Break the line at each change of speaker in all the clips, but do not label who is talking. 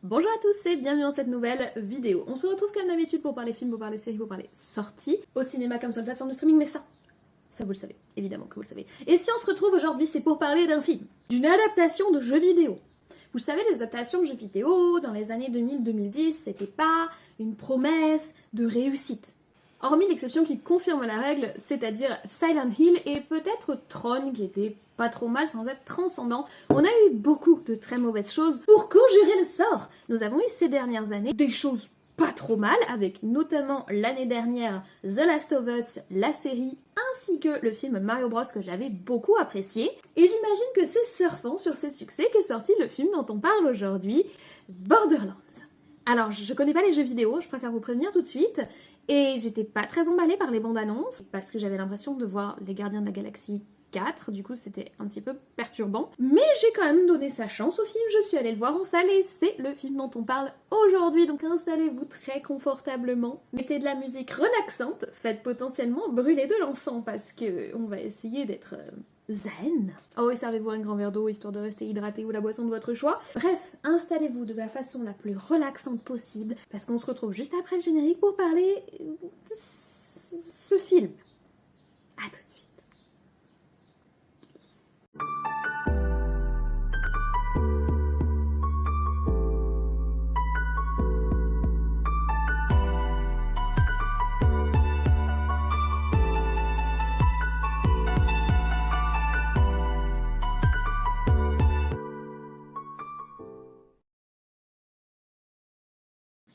Bonjour à tous et bienvenue dans cette nouvelle vidéo. On se retrouve comme d'habitude pour parler films, pour parler séries, pour parler sorties, au cinéma comme sur les plateformes de streaming, mais ça vous le savez, évidemment que vous le savez. Et si on se retrouve aujourd'hui, c'est pour parler d'un film, d'une adaptation de jeux vidéo. Vous savez, les adaptations de jeux vidéo dans les années 2000-2010, c'était pas une promesse de réussite. Hormis l'exception qui confirme la règle, c'est-à-dire Silent Hill et peut-être Tron qui était pas trop mal sans être transcendant, on a eu beaucoup de très mauvaises choses pour conjurer le sort. Nous avons eu ces dernières années des choses pas trop mal, avec notamment l'année dernière The Last of Us, la série, ainsi que le film Mario Bros que j'avais beaucoup apprécié. Et j'imagine que c'est surfant sur ces succès qu'est sorti le film dont on parle aujourd'hui, Borderlands. Alors, je connais pas les jeux vidéo, je préfère vous prévenir tout de suite, et j'étais pas très emballée par les bandes annonces, parce que j'avais l'impression de voir les Gardiens de la Galaxie 4, du coup c'était un petit peu perturbant. Mais j'ai quand même donné sa chance au film, je suis allée le voir en salle et c'est le film dont on parle aujourd'hui. Donc installez-vous très confortablement, mettez de la musique relaxante, faites potentiellement brûler de l'encens parce que on va essayer d'être zen. Oh et servez-vous un grand verre d'eau histoire de rester hydraté ou la boisson de votre choix. Bref, installez-vous de la façon la plus relaxante possible parce qu'on se retrouve juste après le générique pour parler de ce film. À tout de suite.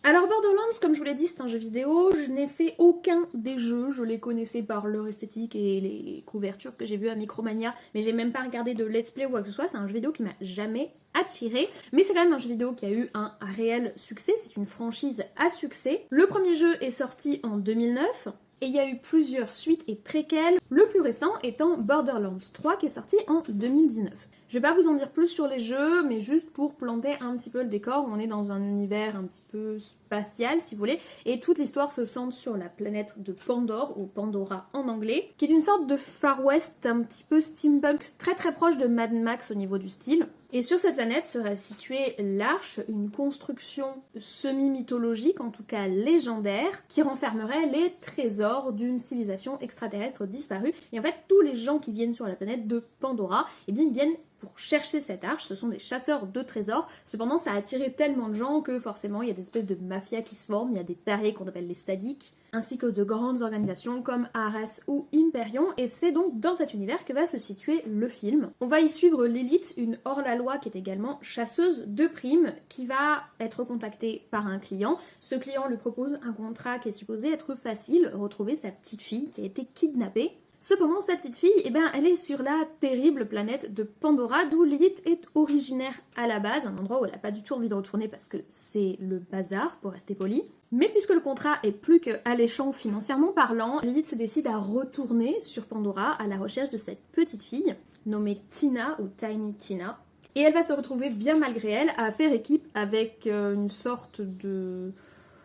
Alors Borderlands, comme je vous l'ai dit, c'est un jeu vidéo, je n'ai fait aucun des jeux, je les connaissais par leur esthétique et les couvertures que j'ai vues à Micromania, mais j'ai même pas regardé de let's play ou quoi que ce soit, c'est un jeu vidéo qui m'a jamais attiré, mais c'est quand même un jeu vidéo qui a eu un réel succès, c'est une franchise à succès. Le premier jeu est sorti en 2009, et il y a eu plusieurs suites et préquels, le plus récent étant Borderlands 3 qui est sorti en 2019. Je vais pas vous en dire plus sur les jeux, mais juste pour planter un petit peu le décor, on est dans un univers un petit peu spatial si vous voulez, et toute l'histoire se centre sur la planète de Pandore, ou Pandora en anglais, qui est une sorte de Far West un petit peu steampunk, très très proche de Mad Max au niveau du style. Et sur cette planète serait située l'Arche, une construction semi-mythologique, en tout cas légendaire, qui renfermerait les trésors d'une civilisation extraterrestre disparue. Et en fait, tous les gens qui viennent sur la planète de Pandora, eh bien ils viennent pour chercher cette arche, ce sont des chasseurs de trésors. Cependant, ça a attiré tellement de gens que forcément, il y a des espèces de mafias qui se forment, il y a des tarés qu'on appelle les sadiques, ainsi que de grandes organisations comme Ares ou Hyperion, et c'est donc dans cet univers que va se situer le film. On va y suivre Lilith, une hors-la-loi qui est également chasseuse de primes, qui va être contactée par un client. Ce client lui propose un contrat qui est supposé être facile, retrouver sa petite fille qui a été kidnappée. Cependant, sa petite fille, elle est sur la terrible planète de Pandora, d'où Lilith est originaire à la base, un endroit où elle n'a pas du tout envie de retourner parce que c'est le bazar, pour rester poli. Mais puisque le contrat est plus qu'alléchant financièrement parlant, Lilith se décide à retourner sur Pandora à la recherche de cette petite fille, nommée Tina ou Tiny Tina. Et elle va se retrouver, bien malgré elle, à faire équipe avec une sorte de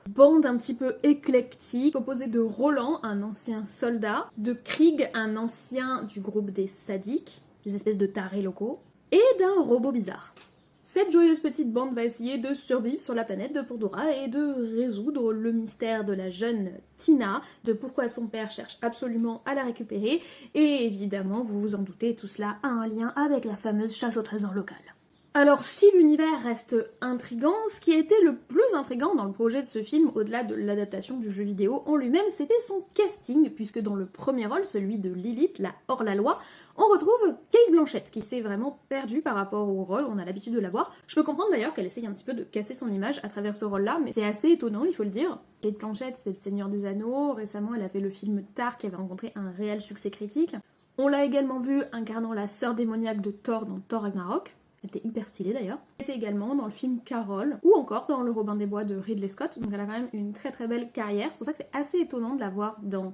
bande un petit peu éclectique, composée de Roland, un ancien soldat, de Krieg, un ancien du groupe des sadiques, des espèces de tarés locaux, et d'un robot bizarre. Cette joyeuse petite bande va essayer de survivre sur la planète de Pandora et de résoudre le mystère de la jeune Tina, de pourquoi son père cherche absolument à la récupérer, et évidemment, vous vous en doutez, tout cela a un lien avec la fameuse chasse au trésor locale. Alors si l'univers reste intriguant, ce qui a été le plus intriguant dans le projet de ce film, au-delà de l'adaptation du jeu vidéo en lui-même, c'était son casting, puisque dans le premier rôle, celui de Lilith, la hors-la-loi, on retrouve Cate Blanchett, qui s'est vraiment perdue par rapport au rôle, on a l'habitude de la voir. Je peux comprendre d'ailleurs qu'elle essaye un petit peu de casser son image à travers ce rôle-là, mais c'est assez étonnant, il faut le dire. Cate Blanchett, c'est le Seigneur des Anneaux, récemment elle a fait le film Tar, qui avait rencontré un réel succès critique. On l'a également vue incarnant la sœur démoniaque de Thor dans Thor Ragnarok. Elle était hyper stylée d'ailleurs. Elle était également dans le film Carol, ou encore dans Le Robin des Bois de Ridley Scott, donc elle a quand même une très très belle carrière. C'est pour ça que c'est assez étonnant de la voir dans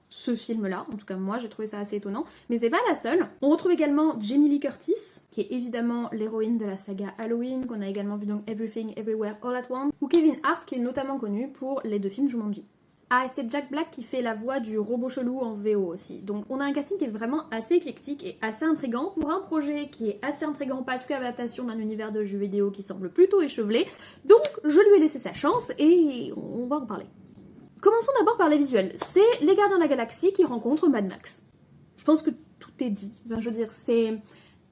ce film-là. En tout cas, moi, j'ai trouvé ça assez étonnant. Mais c'est pas la seule. On retrouve également Jamie Lee Curtis, qui est évidemment l'héroïne de la saga Halloween, qu'on a également vu dans Everything Everywhere All at Once, ou Kevin Hart, qui est notamment connu pour les deux films Jumanji. Ah, c'est Jack Black qui fait la voix du robot chelou en VO aussi. Donc on a un casting qui est vraiment assez éclectique et assez intriguant pour un projet qui est assez intriguant parce que adaptation d'un univers de jeux vidéo qui semble plutôt échevelé. Donc je lui ai laissé sa chance et on va en parler. Commençons d'abord par les visuels. C'est les Gardiens de la Galaxie qui rencontrent Mad Max. Je pense que tout est dit. Enfin, je veux dire, c'est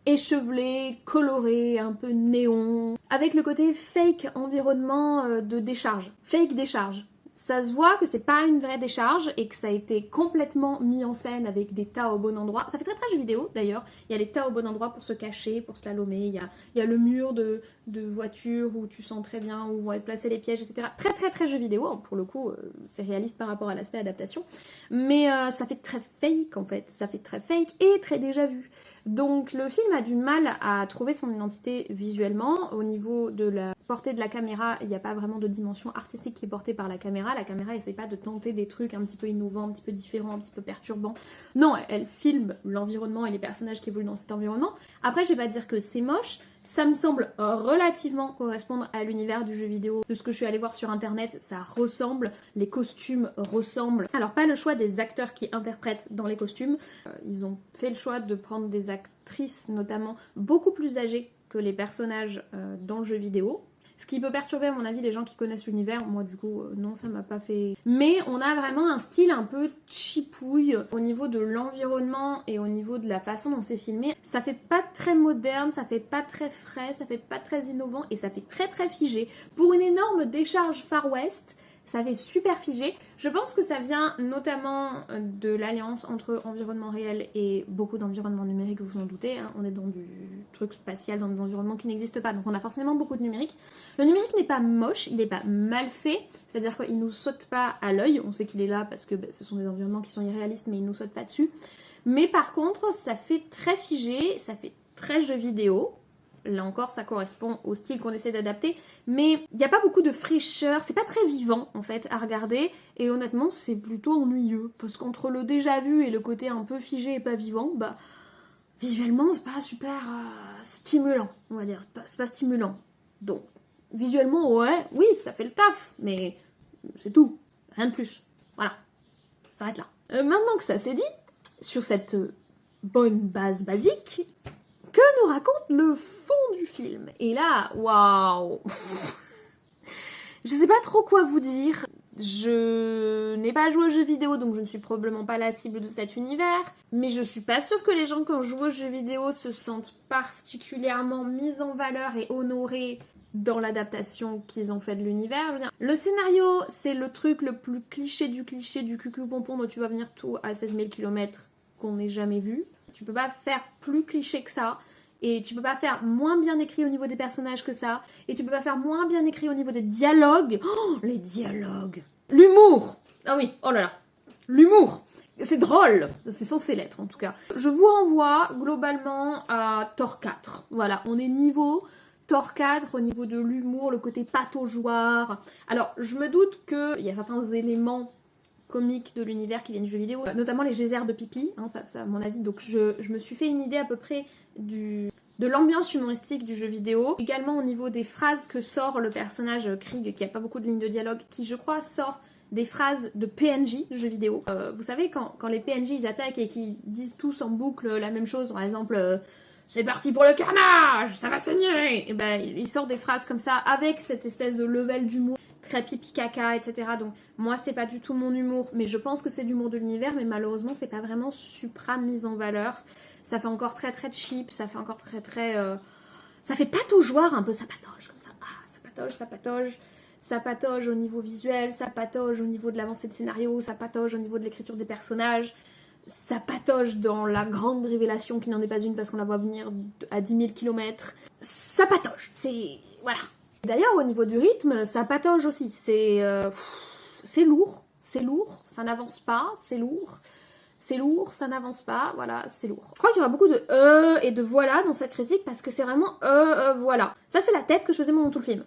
échevelé, coloré, un peu néon, avec le côté fake environnement de décharge. Fake décharge. Ça se voit que c'est pas une vraie décharge et que ça a été complètement mis en scène avec des tas au bon endroit. Ça fait très très jeu vidéo d'ailleurs. Il y a des tas au bon endroit pour se cacher, pour slalomer. Il y a le mur de voiture où tu sens très bien où vont être placés les pièges, etc. Très très très jeu vidéo. Pour le coup, c'est réaliste par rapport à l'aspect adaptation. Mais ça fait très fake en fait. Ça fait très fake et très déjà vu. Donc le film a du mal à trouver son identité visuellement. Au niveau de la portée de la caméra, il n'y a pas vraiment de dimension artistique qui est portée par la caméra. La caméra essaie pas de tenter des trucs un petit peu innovants, un petit peu différents, un petit peu perturbants. Non, elle filme l'environnement et les personnages qui évoluent dans cet environnement. Après, je vais pas dire que c'est moche. Ça me semble relativement correspondre à l'univers du jeu vidéo. De ce que je suis allée voir sur internet, ça ressemble, les costumes ressemblent. Alors pas le choix des acteurs qui interprètent dans les costumes. Ils ont fait le choix de prendre des actrices notamment beaucoup plus âgées que les personnages dans le jeu vidéo. Ce qui peut perturber à mon avis les gens qui connaissent l'univers. Moi du coup non, ça m'a pas fait... Mais on a vraiment un style un peu chipouille au niveau de l'environnement et au niveau de la façon dont c'est filmé. Ça fait pas très moderne, ça fait pas très frais, ça fait pas très innovant et ça fait très très figé. Pour une énorme décharge Far West, ça fait super figé. Je pense que ça vient notamment de l'alliance entre environnement réel et beaucoup d'environnement numérique, vous vous en doutez. Hein. On est dans du truc spatial, dans des environnements qui n'existent pas, donc on a forcément beaucoup de numérique. Le numérique n'est pas moche, il n'est pas mal fait, c'est-à-dire qu'il ne nous saute pas à l'œil. On sait qu'il est là parce que ce sont des environnements qui sont irréalistes, mais il ne nous saute pas dessus. Mais par contre, ça fait très figé, ça fait très jeu vidéo. Là encore, ça correspond au style qu'on essaie d'adapter, mais il n'y a pas beaucoup de fraîcheur, c'est pas très vivant en fait à regarder, et honnêtement c'est plutôt ennuyeux, parce qu'entre le déjà vu et le côté un peu figé et pas vivant, bah visuellement c'est pas super stimulant, on va dire, c'est pas stimulant. Donc visuellement ouais, oui ça fait le taf, mais c'est tout, rien de plus. Voilà, ça s'arrête là. Maintenant que ça c'est dit, sur cette bonne base basique, que nous raconte le fond du film? Et là, waouh. Je sais pas trop quoi vous dire. Je n'ai pas joué aux jeux vidéo, donc je ne suis probablement pas la cible de cet univers. Mais je suis pas sûre que les gens qui ont joué aux jeux vidéo se sentent particulièrement mis en valeur et honorés dans l'adaptation qu'ils ont fait de l'univers. Je veux dire, le scénario, c'est le truc le plus cliché du cucu-pompon dont tu vas venir tout à 16 000 km qu'on n'ait jamais vu. Tu peux pas faire plus cliché que ça, et tu peux pas faire moins bien écrit au niveau des personnages que ça, et tu peux pas faire moins bien écrit au niveau des dialogues. Oh, les dialogues. L'humour. Ah oui, oh là là. L'humour. C'est drôle. C'est censé l'être en tout cas. Je vous renvoie globalement à Thor 4. Voilà, on est niveau Thor 4 au niveau de l'humour, le côté pataugeoire. Alors, je me doute qu'il y a certains éléments comiques de l'univers qui viennent du jeu vidéo, notamment les geysers de pipi, hein, ça à mon avis, donc je me suis fait une idée à peu près de l'ambiance humoristique du jeu vidéo, également au niveau des phrases que sort le personnage Krieg, qui a pas beaucoup de lignes de dialogue, qui je crois sort des phrases de PNJ jeu vidéo. Vous savez quand les PNJ ils attaquent et qu'ils disent tous en boucle la même chose, par exemple c'est parti pour le carnage, ça va saigner, et ben il sort des phrases comme ça avec cette espèce de level d'humour très pipi caca, etc. Donc moi c'est pas du tout mon humour, mais je pense que c'est l'humour de l'univers, mais malheureusement c'est pas vraiment supra mis en valeur. Ça fait encore très très cheap, ça fait encore très très... Ça fait pataugeoire un peu, ça patauge comme ça. Ah, ça patauge, ça patauge. Ça patauge au niveau visuel, ça patauge au niveau de l'avancée de scénario, ça patauge au niveau de l'écriture des personnages. Ça patauge dans la grande révélation qui n'en est pas une parce qu'on la voit venir à 10 000 km. Ça patauge, c'est... voilà. D'ailleurs, au niveau du rythme, ça patauge aussi. C'est lourd, ça n'avance pas, c'est lourd, ça n'avance pas, voilà, c'est lourd. Je crois qu'il y aura beaucoup de et de voilà dans cette critique parce que c'est vraiment voilà. Ça, c'est la tête que je faisais pendant tout le film.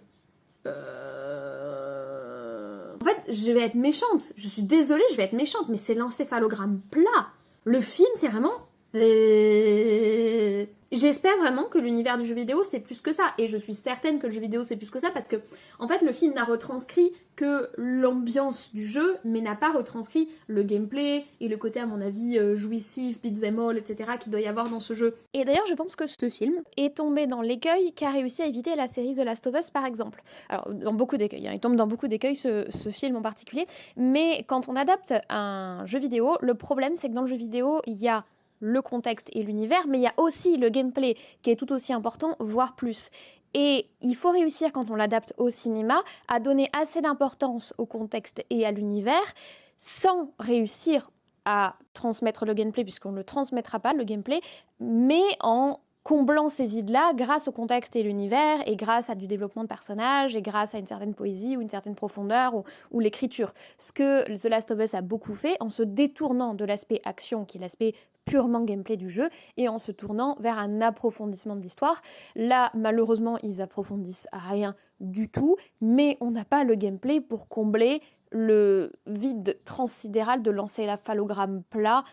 En fait, je vais être méchante. Je suis désolée, je vais être méchante, mais c'est l'encéphalogramme plat. Le film, c'est vraiment... Et J'espère vraiment que l'univers du jeu vidéo c'est plus que ça, et je suis certaine que le jeu vidéo c'est plus que ça parce que en fait le film n'a retranscrit que l'ambiance du jeu mais n'a pas retranscrit le gameplay et le côté à mon avis jouissif, beat'em all, etc. qu'il doit y avoir dans ce jeu.
Et d'ailleurs je pense que ce film est tombé dans l'écueil qu'a réussi à éviter la série The Last of Us par exemple. Alors dans beaucoup d'écueils, il tombe dans beaucoup d'écueils ce film en particulier, mais quand on adapte un jeu vidéo, le problème c'est que dans le jeu vidéo il y a le contexte et l'univers, mais il y a aussi le gameplay qui est tout aussi important, voire plus. Et il faut réussir, quand on l'adapte au cinéma, à donner assez d'importance au contexte et à l'univers, sans réussir à transmettre le gameplay, puisqu'on ne le transmettra pas, le gameplay, mais en comblant ces vides-là grâce au contexte et l'univers, et grâce à du développement de personnages, et grâce à une certaine poésie, ou une certaine profondeur, ou l'écriture. Ce que The Last of Us a beaucoup fait, en se détournant de l'aspect action, qui est l'aspect purement gameplay du jeu, et en se tournant vers un approfondissement de l'histoire. Là, malheureusement, ils approfondissent rien du tout, mais on n'a pas le gameplay pour combler le vide transsidéral de l'encéphalogramme plat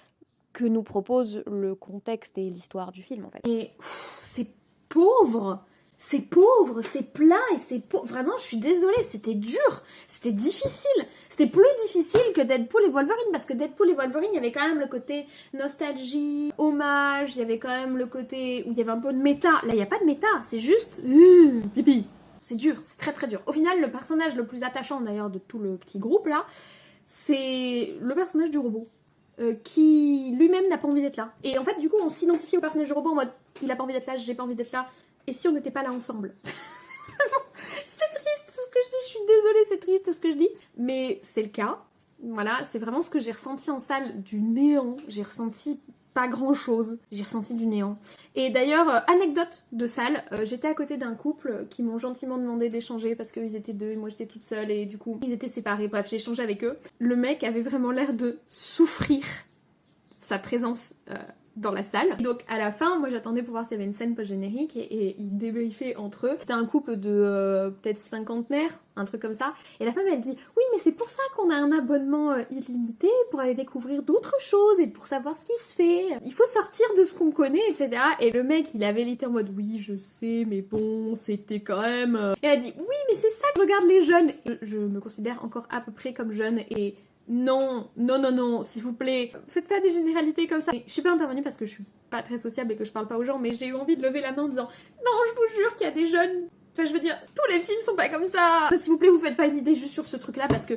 que nous propose le contexte et l'histoire du film, en fait.
Et c'est pauvre, c'est plat et c'est pauvre. Vraiment, je suis désolée, c'était dur, c'était difficile. C'était plus difficile que Deadpool et Wolverine, parce que Deadpool et Wolverine, il y avait quand même le côté nostalgie, hommage, il y avait quand même le côté où il y avait un peu de méta. Là, il n'y a pas de méta, c'est juste pipi. C'est dur, c'est très très dur. Au final, le personnage le plus attachant d'ailleurs de tout le petit groupe là, c'est le personnage du robot. Qui lui-même n'a pas envie d'être là. Et en fait, du coup, on s'identifie au personnage du robot en mode il a pas envie d'être là, j'ai pas envie d'être là. Et si on n'était pas là ensemble? C'est triste ce que je dis, je suis désolée, c'est triste ce que je dis. Mais c'est le cas. Voilà, c'est vraiment ce que j'ai ressenti en salle, du néant. J'ai ressenti pas grand chose, j'ai ressenti du néant. Et d'ailleurs, anecdote de salle, j'étais à côté d'un couple qui m'ont gentiment demandé d'échanger parce qu'ils étaient deux et moi j'étais toute seule et du coup ils étaient séparés. Bref, j'ai échangé avec eux. Le mec avait vraiment l'air de souffrir sa présence dans la salle. Et donc à la fin, moi j'attendais pour voir s'il y avait une scène post-générique et ils débriefaient entre eux. C'était un couple de peut-être cinquantenaires, un truc comme ça. Et la femme elle dit oui mais c'est pour ça qu'on a un abonnement illimité pour aller découvrir d'autres choses et pour savoir ce qui se fait. Il faut sortir de ce qu'on connaît, etc. Et le mec il avait l'été en mode oui je sais mais bon c'était quand même... Et elle a dit oui mais c'est ça que regardent les jeunes. Je me considère encore à peu près comme jeune et... Non, s'il vous plaît, faites pas des généralités comme ça. Je suis pas intervenue parce que je suis pas très sociable et que je parle pas aux gens, mais j'ai eu envie de lever la main en disant non, je vous jure qu'il y a des jeunes. Enfin, je veux dire, tous les films sont pas comme ça. S'il vous plaît, vous faites pas une idée juste sur ce truc-là parce que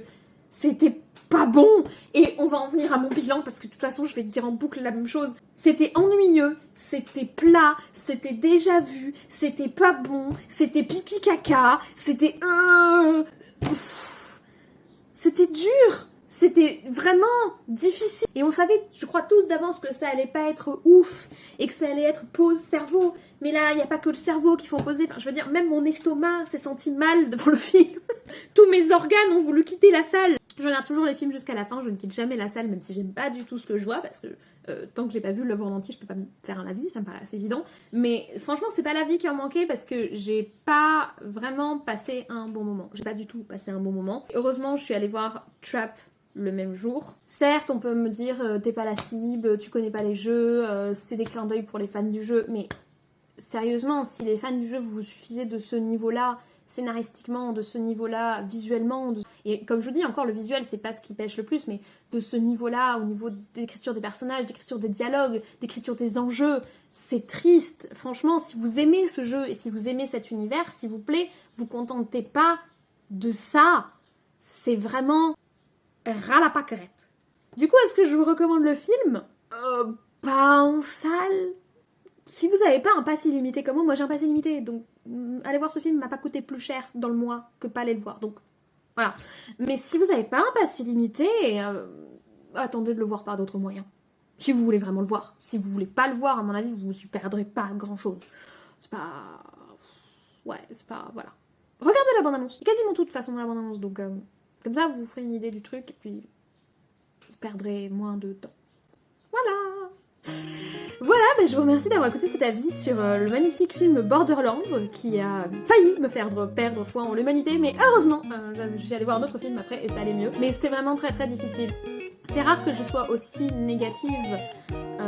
c'était pas bon. Et on va en venir à mon bilan parce que de toute façon, je vais te dire en boucle la même chose. C'était ennuyeux, c'était plat, c'était déjà vu, c'était pas bon, c'était pipi caca, c'était c'était dur. C'était vraiment difficile. Et on savait, je crois tous d'avance que ça allait pas être ouf et que ça allait être pause cerveau. Mais là, il n'y a pas que le cerveau qu'il faut poser. Enfin, je veux dire, même mon estomac s'est senti mal devant le film. Tous mes organes ont voulu quitter la salle. Je regarde toujours les films jusqu'à la fin. Je ne quitte jamais la salle, même si j'aime pas du tout ce que je vois. Parce que tant que j'ai pas vu l'œuvre en entier, je peux pas me faire un avis. Ça me paraît assez évident. Mais franchement, c'est pas l'avis qui en manquait parce que j'ai pas vraiment passé un bon moment. J'ai pas du tout passé un bon moment. Et heureusement, je suis allée voir Trap le même jour. Certes, on peut me dire t'es pas la cible, tu connais pas les jeux, c'est des clins d'œil pour les fans du jeu, mais sérieusement, si les fans du jeu vous suffisez de ce niveau-là, scénaristiquement, de ce niveau-là, visuellement, et comme je vous dis encore, le visuel c'est pas ce qui pêche le plus, mais de ce niveau-là, au niveau d'écriture des personnages, d'écriture des dialogues, d'écriture des enjeux, c'est triste. Franchement, si vous aimez ce jeu et si vous aimez cet univers, s'il vous plaît, vous contentez pas de ça. C'est vraiment ras la pâquerette. Du coup, est-ce que je vous recommande le film? Pas en salle. Si vous n'avez pas un pass illimité comme moi j'ai un pass illimité, donc aller voir ce film m'a pas coûté plus cher dans le mois que pas aller le voir, donc voilà. Mais si vous n'avez pas un pass illimité, attendez de le voir par d'autres moyens. Si vous voulez vraiment le voir. Si vous voulez pas le voir, à mon avis, vous ne perdrez pas grand-chose. C'est pas... Ouais, c'est pas... Voilà. Regardez la bande-annonce. Quasiment toute façon dans la bande-annonce, donc... Comme ça, vous ferez une idée du truc et puis vous perdrez moins de temps. Voilà. Voilà, je vous remercie d'avoir écouté cet avis sur le magnifique film Borderlands qui a failli me faire perdre foi en l'humanité, mais heureusement, je suis allée voir un autre film après et ça allait mieux. Mais c'était vraiment très très difficile. C'est rare que je sois aussi négative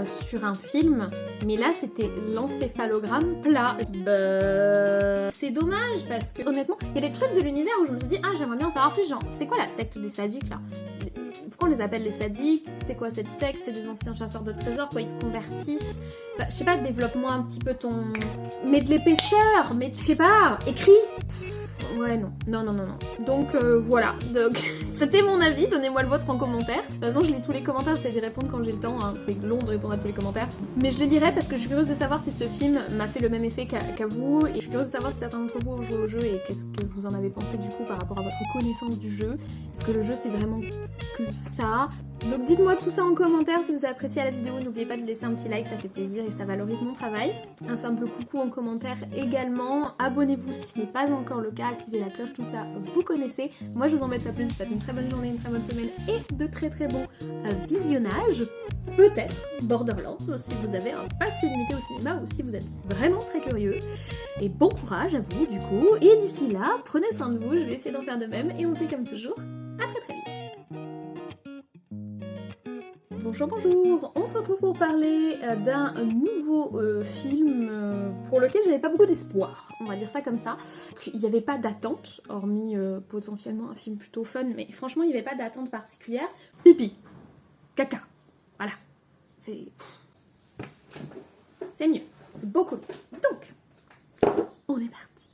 sur un film, mais là c'était l'encéphalogramme plat. C'est dommage parce que honnêtement, il y a des trucs de l'univers où je me suis dit, ah j'aimerais bien en savoir plus, genre c'est quoi la secte des sadiques là? Pourquoi on les appelle les sadiques? C'est quoi cette secte? C'est des anciens chasseurs de trésors, quoi, ils se convertissent? Bah, je sais pas, développe-moi un petit peu ton... Mais de l'épaisseur, mais je sais pas, écris. Ouais, non. Donc, voilà. Donc, c'était mon avis. Donnez-moi le vôtre en commentaire. De toute façon, je lis tous les commentaires. J'essaie d'y répondre quand j'ai le temps. Hein. C'est long de répondre à tous les commentaires. Mais je les lirai parce que je suis curieuse de savoir si ce film m'a fait le même effet qu'à vous. Et je suis curieuse de savoir si certains d'entre vous ont joué au jeu et qu'est-ce que vous en avez pensé du coup par rapport à votre connaissance du jeu. Est-ce que le jeu, c'est vraiment que ça? Donc, dites-moi tout ça en commentaire si vous avez apprécié la vidéo. N'oubliez pas de laisser un petit like, ça fait plaisir et ça valorise mon travail. Un simple coucou en commentaire également. Abonnez-vous si ce n'est pas encore le cas. Activez la cloche, tout ça, vous connaissez. Moi, je vous embête pas plus. Je vous souhaite une très bonne journée, une très bonne semaine et de très très bons visionnages. Peut-être Borderlands si vous avez un pass illimité au cinéma ou si vous êtes vraiment très curieux. Et bon courage à vous du coup. Et d'ici là, prenez soin de vous. Je vais essayer d'en faire de même. Et on se dit comme toujours, à très très vite. Bonjour, on se retrouve pour parler d'un nouveau film pour lequel j'avais pas beaucoup d'espoir, on va dire ça comme ça. Il n'y avait pas d'attente, hormis potentiellement un film plutôt fun, mais franchement il n'y avait pas d'attente particulière. Pipi, caca, voilà, c'est mieux, c'est beaucoup mieux. Donc, on est parti.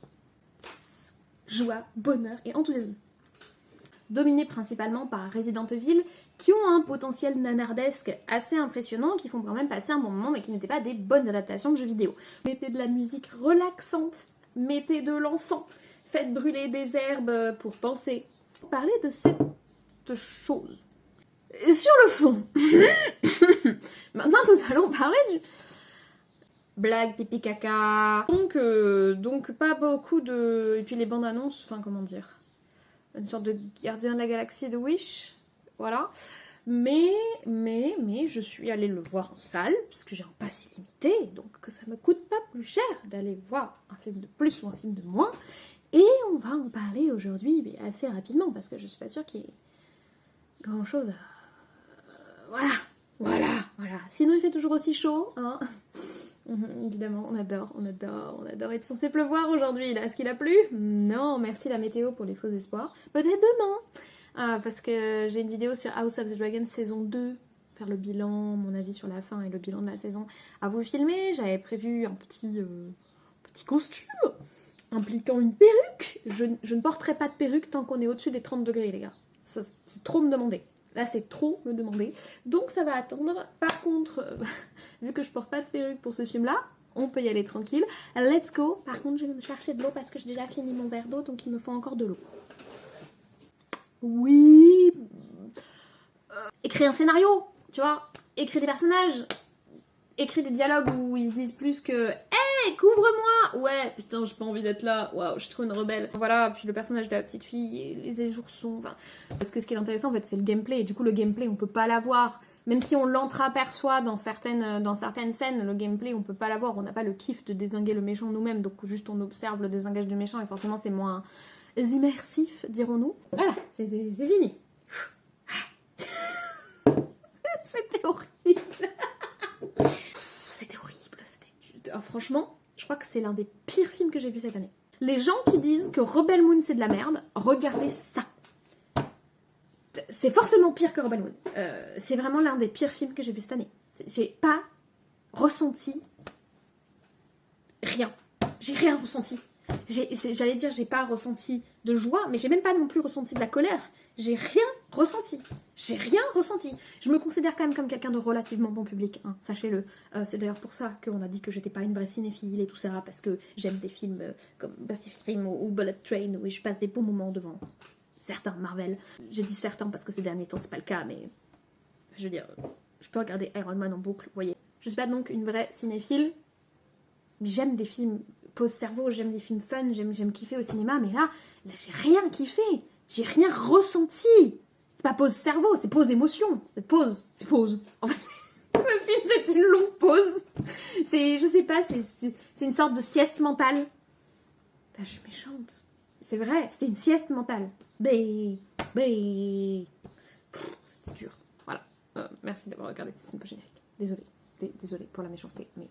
Yes. Joie, bonheur et enthousiasme. Dominés principalement par Resident Evil, qui ont un potentiel nanardesque assez impressionnant, qui font quand même passer un bon moment, mais qui n'étaient pas des bonnes adaptations de jeux vidéo. Mettez de la musique relaxante, mettez de l'encens, faites brûler des herbes pour penser. Parler de cette chose. Et sur le fond, maintenant nous allons parler du... Blague, pipi, caca... Donc pas beaucoup de... Et puis les bandes annonces, enfin comment dire... Une sorte de gardien de la galaxie de Wish, voilà. Mais je suis allée le voir en salle, puisque j'ai un pass illimité, donc que ça me coûte pas plus cher d'aller voir un film de plus ou un film de moins. Et on va en parler aujourd'hui, mais assez rapidement, parce que je suis pas sûre qu'il y ait grand chose à... Voilà. Sinon il fait toujours aussi chaud, hein. Évidemment, on adore être censé pleuvoir aujourd'hui, là. Est-ce qu'il a plu? Non, merci la météo pour les faux espoirs. Peut-être demain, parce que j'ai une vidéo sur House of the Dragon saison 2, faire le bilan, mon avis sur la fin et le bilan de la saison à vous filmer. J'avais prévu un petit costume impliquant une perruque. Je ne porterai pas de perruque tant qu'on est au-dessus des 30 degrés, les gars. Ça, c'est trop me demander. Là, c'est trop me demander. Donc, ça va attendre. Par contre, vu que je porte pas de perruque pour ce film-là, on peut y aller tranquille. Let's go. Par contre, je vais me chercher de l'eau parce que j'ai déjà fini mon verre d'eau, donc il me faut encore de l'eau. Oui. Écris un scénario, tu vois. Écris des personnages. Écris des dialogues où ils se disent plus que... Hey, couvre-moi! Ouais, putain, j'ai pas envie d'être là. Waouh, je suis trop une rebelle. Voilà, puis le personnage de la petite fille, les oursons, enfin... Parce que ce qui est intéressant, en fait, c'est le gameplay. Et du coup, le gameplay, on peut pas l'avoir. Même si on l'entreaperçoit dans certaines scènes, le gameplay, on peut pas l'avoir. On n'a pas le kiff de dézinguer le méchant nous-mêmes. Donc, juste, on observe le désingage du méchant. Et forcément, c'est moins immersif, dirons-nous. Voilà, c'est fini. C'était horrible. C'était horrible. Franchement, je crois que c'est l'un des pires films que j'ai vu cette année. Les gens qui disent que Rebel Moon c'est de la merde, regardez ça. C'est forcément pire que Rebel Moon. C'est vraiment l'un des pires films que j'ai vu cette année. J'ai pas ressenti rien. J'ai rien ressenti. J'allais dire j'ai pas ressenti de joie, mais j'ai même pas non plus ressenti de la colère. J'ai rien ressenti. Je me considère quand même comme quelqu'un de relativement bon public, hein, sachez-le. C'est d'ailleurs pour ça qu'on a dit que j'étais pas une vraie cinéphile et tout ça, parce que j'aime des films comme Pacific Rim ou Bullet Train, où je passe des bons moments devant certains Marvel. J'ai dit certains parce que ces derniers temps c'est pas le cas, mais je veux dire, je peux regarder Iron Man en boucle, vous voyez. Je suis pas donc une vraie cinéphile. J'aime des films pause cerveau, j'aime des films fun, j'aime kiffer au cinéma, mais là j'ai rien kiffé. J'ai rien ressenti. C'est pas pause cerveau, c'est pause émotion. C'est pause. En fait, ce film, c'est une longue pause. Je sais pas, c'est une sorte de sieste mentale. Putain, je suis méchante. C'est vrai, c'était une sieste mentale. C'était dur. Voilà. Merci d'avoir regardé ce cinéma générique. Désolée. Désolée pour la méchanceté, mais